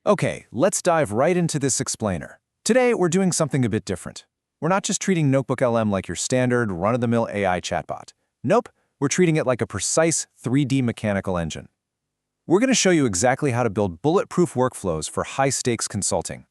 Okay, let's dive right into this explainer. Today, we're doing something a bit different. We're not just treating NotebookLM like your standard, run-of-the-mill AI chatbot. Nope, we're treating it like a precise 3D mechanical engine. We're going to show you exactly how to build bulletproof workflows for high-stakes consulting.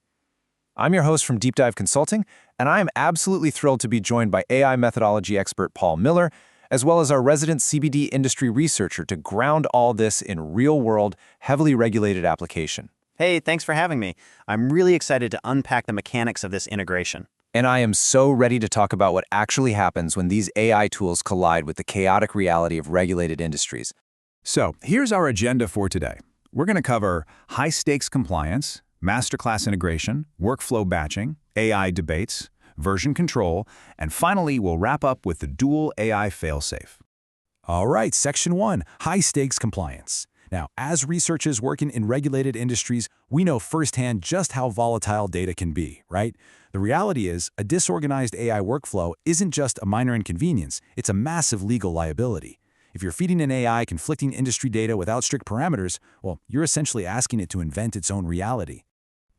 I'm your host from Deep Dive Consulting, and I am absolutely thrilled to be joined by AI methodology expert Paul Miller, as well as our resident CBD industry researcher to ground all this in real-world, heavily regulated application. Hey, thanks for having me. I'm really excited to unpack the mechanics of this integration. And I am so ready to talk about what actually happens when these AI tools collide with the chaotic reality of regulated industries. So here's our agenda for today. We're going to cover high-stakes compliance, masterclass integration, workflow batching, AI debates, version control, and finally, we'll wrap up with the dual AI failsafe. All right, Section 1, high-stakes compliance. Now, as researchers working in regulated industries, we know firsthand just how volatile data can be, right? The reality is, a disorganized AI workflow isn't just a minor inconvenience, it's a massive legal liability. If you're feeding an AI conflicting industry data without strict parameters, well, you're essentially asking it to invent its own reality.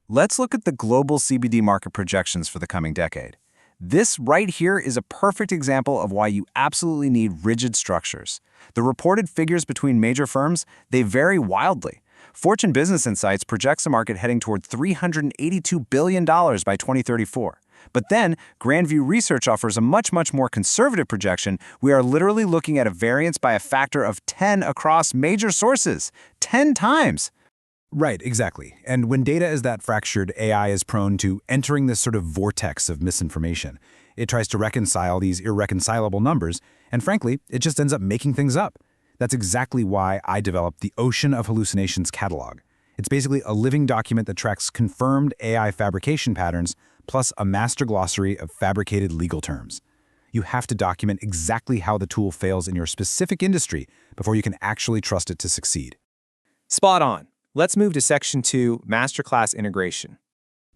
Let's look at the global CBD market projections for the coming decade. This right here is a perfect example of why you absolutely need rigid structures. The reported figures between major firms, they vary wildly. Fortune Business Insights projects the market heading toward $382 billion by 2034. But then, Grandview Research offers a much more conservative projection. We are literally looking at a variance by a factor of 10 across major sources. 10 times! Right, exactly. And when data is that fractured, AI is prone to entering this sort of vortex of misinformation. It tries to reconcile these irreconcilable numbers, and frankly, it just ends up making things up. That's exactly why I developed the Ocean of Hallucinations catalog. It's basically a living document that tracks confirmed AI fabrication patterns, plus a master glossary of fabricated legal terms. You have to document exactly how the tool fails in your specific industry before you can actually trust it to succeed. Spot on. Let's move to Section 2, Masterclass Integration.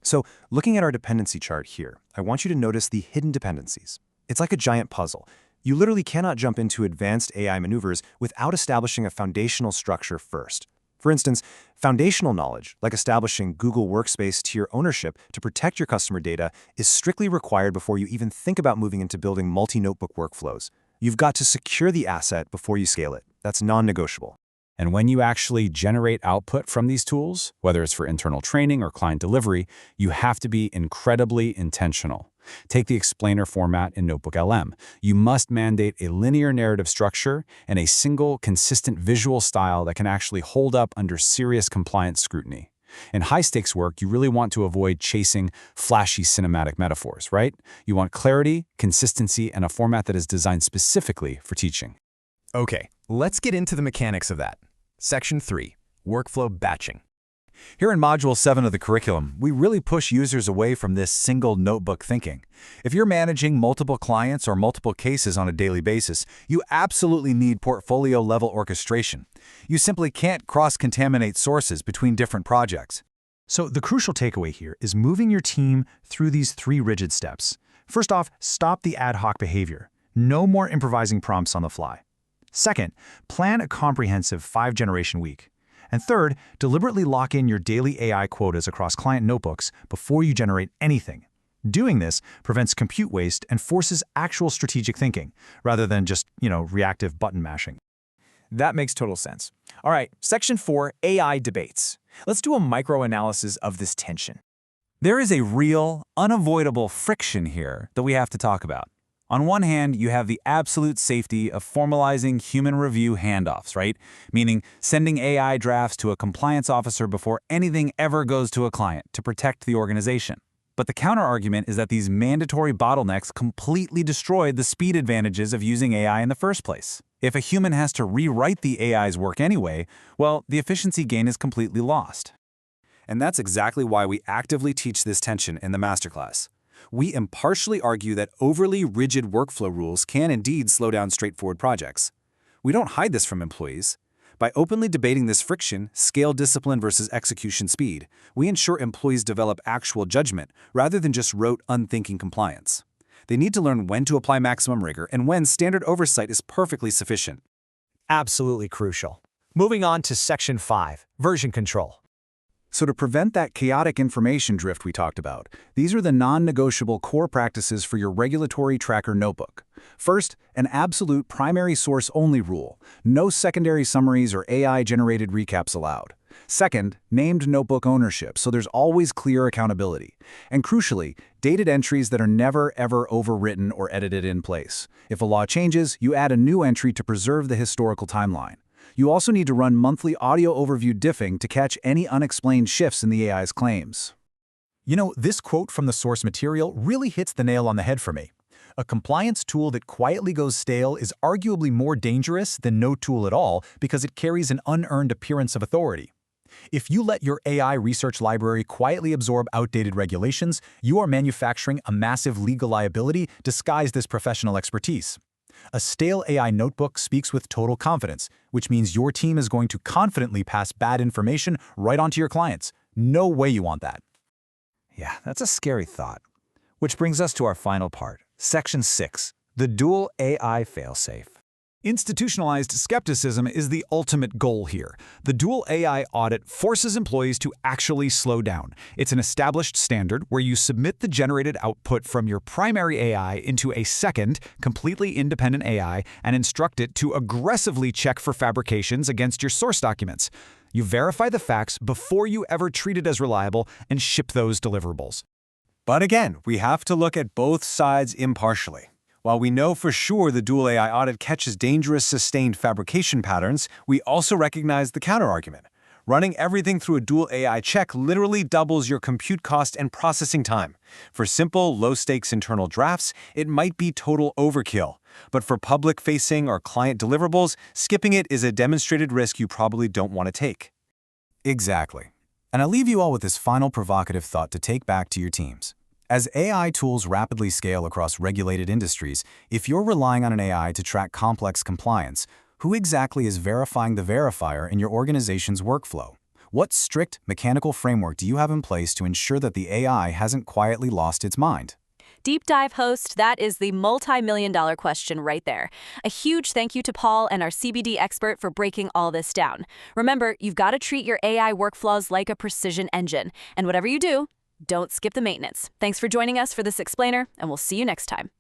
So, looking at our dependency chart here, I want you to notice the hidden dependencies. It's like a giant puzzle. You literally cannot jump into advanced AI maneuvers without establishing a foundational structure first. For instance, foundational knowledge, like establishing Google Workspace tier ownership to protect your customer data, is strictly required before you even think about moving into building multi-notebook workflows. You've got to secure the asset before you scale it. That's non-negotiable. And when you actually generate output from these tools, whether it's for internal training or client delivery, you have to be incredibly intentional. Take the explainer format in NotebookLM. You must mandate a linear narrative structure and a single, consistent visual style that can actually hold up under serious compliance scrutiny. In high-stakes work, you really want to avoid chasing flashy cinematic metaphors, right? You want clarity, consistency, and a format that is designed specifically for teaching. Okay, let's get into the mechanics of that. Section 3, Workflow Batching. Here in Module 7 of the curriculum, we really push users away from this single notebook thinking. If you're managing multiple clients or multiple cases on a daily basis, you absolutely need portfolio-level orchestration. You simply can't cross-contaminate sources between different projects. So the crucial takeaway here is moving your team through these 3 rigid steps. First off, stop the ad hoc behavior. No more improvising prompts on the fly. Second, plan a comprehensive 5-generation week. And third, deliberately lock in your daily AI quotas across client notebooks before you generate anything. Doing this prevents compute waste and forces actual strategic thinking, rather than just, reactive button mashing. That makes total sense. All right, Section 4, AI debates. Let's do a micro-analysis of this tension. There is a real, unavoidable friction here that we have to talk about. On one hand, you have the absolute safety of formalizing human review handoffs, right? Meaning sending AI drafts to a compliance officer before anything ever goes to a client to protect the organization. But the counterargument is that these mandatory bottlenecks completely destroyed the speed advantages of using AI in the first place. If a human has to rewrite the AI's work anyway, well, the efficiency gain is completely lost. And that's exactly why we actively teach this tension in the masterclass. We impartially argue that overly rigid workflow rules can indeed slow down straightforward projects. We don't hide this from employees. By openly debating this friction, scale discipline versus execution speed, we ensure employees develop actual judgment rather than just rote, unthinking compliance. They need to learn when to apply maximum rigor and when standard oversight is perfectly sufficient. Absolutely crucial. Moving on to Section 5, Version Control. So to prevent that chaotic information drift we talked about, these are the non-negotiable core practices for your regulatory tracker notebook. First, an absolute primary source only rule. No secondary summaries or AI-generated recaps allowed. Second, named notebook ownership, so there's always clear accountability. And crucially, dated entries that are never, ever overwritten or edited in place. If a law changes, you add a new entry to preserve the historical timeline. You also need to run monthly audio overview diffing to catch any unexplained shifts in the AI's claims. You know, this quote from the source material really hits the nail on the head for me. A compliance tool that quietly goes stale is arguably more dangerous than no tool at all because it carries an unearned appearance of authority. If you let your AI research library quietly absorb outdated regulations, you are manufacturing a massive legal liability disguised as professional expertise. A stale AI notebook speaks with total confidence, which means your team is going to confidently pass bad information right onto your clients. No way you want that. Yeah, that's a scary thought. Which brings us to our final part, Section 6, the dual AI failsafe. Institutionalized skepticism is the ultimate goal here. The dual AI audit forces employees to actually slow down. It's an established standard where you submit the generated output from your primary AI into a second, completely independent AI and instruct it to aggressively check for fabrications against your source documents. You verify the facts before you ever treat it as reliable and ship those deliverables. But again, we have to look at both sides impartially. While we know for sure the dual AI audit catches dangerous sustained fabrication patterns, we also recognize the counterargument. Running everything through a dual AI check literally doubles your compute cost and processing time. For simple, low-stakes internal drafts, it might be total overkill. But for public-facing or client deliverables, skipping it is a demonstrated risk you probably don't want to take. Exactly. And I leave you all with this final provocative thought to take back to your teams. As AI tools rapidly scale across regulated industries, if you're relying on an AI to track complex compliance, who exactly is verifying the verifier in your organization's workflow? What strict mechanical framework do you have in place to ensure that the AI hasn't quietly lost its mind? Deep Dive host, that is the multi-million-dollar question right there. A huge thank you to Paul and our CBD expert for breaking all this down. Remember, you've got to treat your AI workflows like a precision engine. And whatever you do, don't skip the maintenance. Thanks for joining us for this explainer, and we'll see you next time.